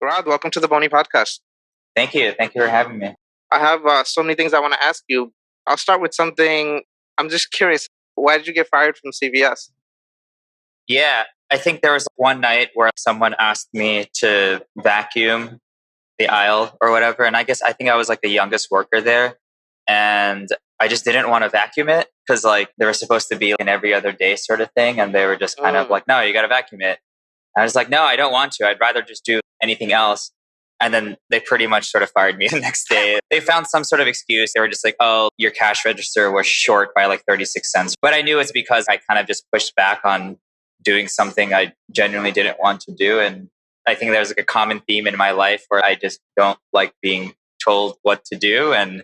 Raad, welcome to the Bony Podcast. Thank you. Thank you for having me. I have so many things I want to ask you. I'll start with something. I'm just curious. Why did you get fired from CVS? Yeah, I think there was one night where someone asked me to vacuum the aisle or whatever. And I think I was like the youngest worker there. And I just didn't want to vacuum it because like they were supposed to be an every other day sort of thing. And they were just kind of like, no, you got to vacuum it. I was like, no, I don't want to. I'd rather just do anything else. And then they pretty much sort of fired me the next day. They found some sort of excuse. They were just like, oh, your cash register was short by like 36 cents. But I knew it's because I kind of just pushed back on doing something I genuinely didn't want to do. And I think there's like a common theme in my life where I just don't like being told what to do. And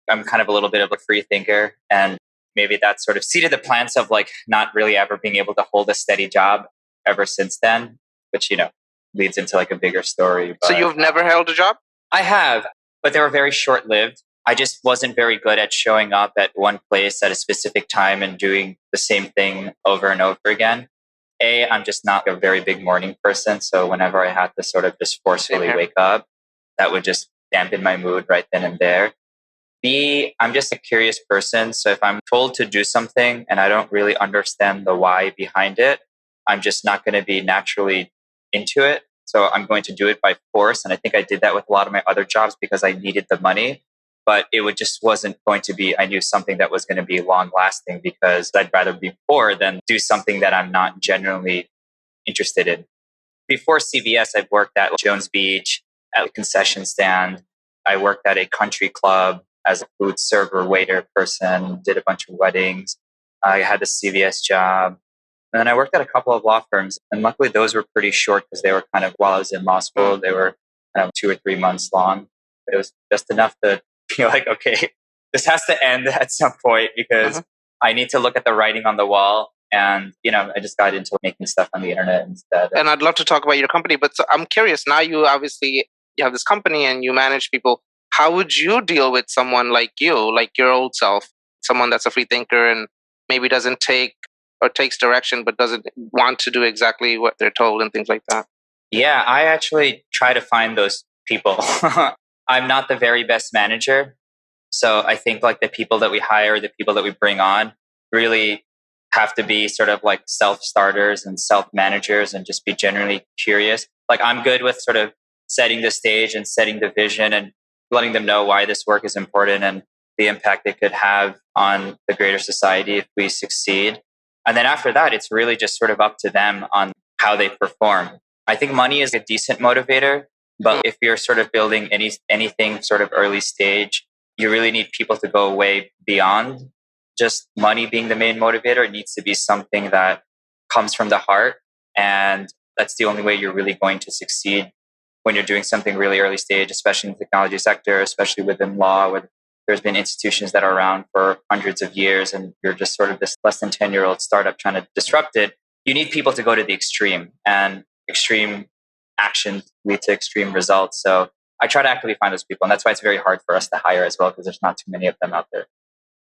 I'm kind of a little bit of a free thinker. And maybe that sort of seeded the plants of like not really ever being able to hold a steady job ever since then, which, leads into like a bigger story. So you've never held a job? I have, but they were very short lived. I just wasn't very good at showing up at one place at a specific time and doing the same thing over and over again. I'm just not a very big morning person. So whenever I had to sort of just forcefully wake up, that would just dampen my mood right then and there. B, I'm just a curious person. So if I'm told to do something and I don't really understand the why behind it, I'm just not going to be naturally into it. So I'm going to do it by force. And I think I did that with a lot of my other jobs because I needed the money. But just wasn't going to be, I knew something that was going to be long lasting because I'd rather be poor than do something that I'm not genuinely interested in. Before CVS, I've worked at Jones Beach, at a concession stand. I worked at a country club as a food server, waiter person, did a bunch of weddings. I had a CVS job. And then I worked at a couple of law firms. And luckily, those were pretty short because they were kind of, while I was in law school, they were kind of 2 or 3 months long. It was just enough to feel like, okay, this has to end at some point because I need to look at the writing on the wall. And, I just got into making stuff on the internet instead. And I'd love to talk about your company, but so I'm curious. Now you have this company and you manage people. How would you deal with someone like you, like your old self, someone that's a free thinker and maybe doesn't take or takes direction, but doesn't want to do exactly what they're told and things like that? Yeah, I actually try to find those people. I'm not the very best manager. So I think like the people that we hire, the people that we bring on really have to be sort of like self-starters and self-managers and just be genuinely curious. Like I'm good with sort of setting the stage and setting the vision and letting them know why this work is important and the impact it could have on the greater society if we succeed. And then after that, it's really just sort of up to them on how they perform. I think money is a decent motivator, but if you're sort of building anything sort of early stage, you really need people to go way beyond just money being the main motivator. It needs to be something that comes from the heart. And that's the only way you're really going to succeed when you're doing something really early stage, especially in the technology sector, especially within law, where there's been institutions that are around for hundreds of years and you're just sort of this less than 10-year-old startup trying to disrupt it. You need people to go to the extreme, and extreme actions lead to extreme results. So I try to actively find those people. And that's why it's very hard for us to hire as well, because there's not too many of them out there.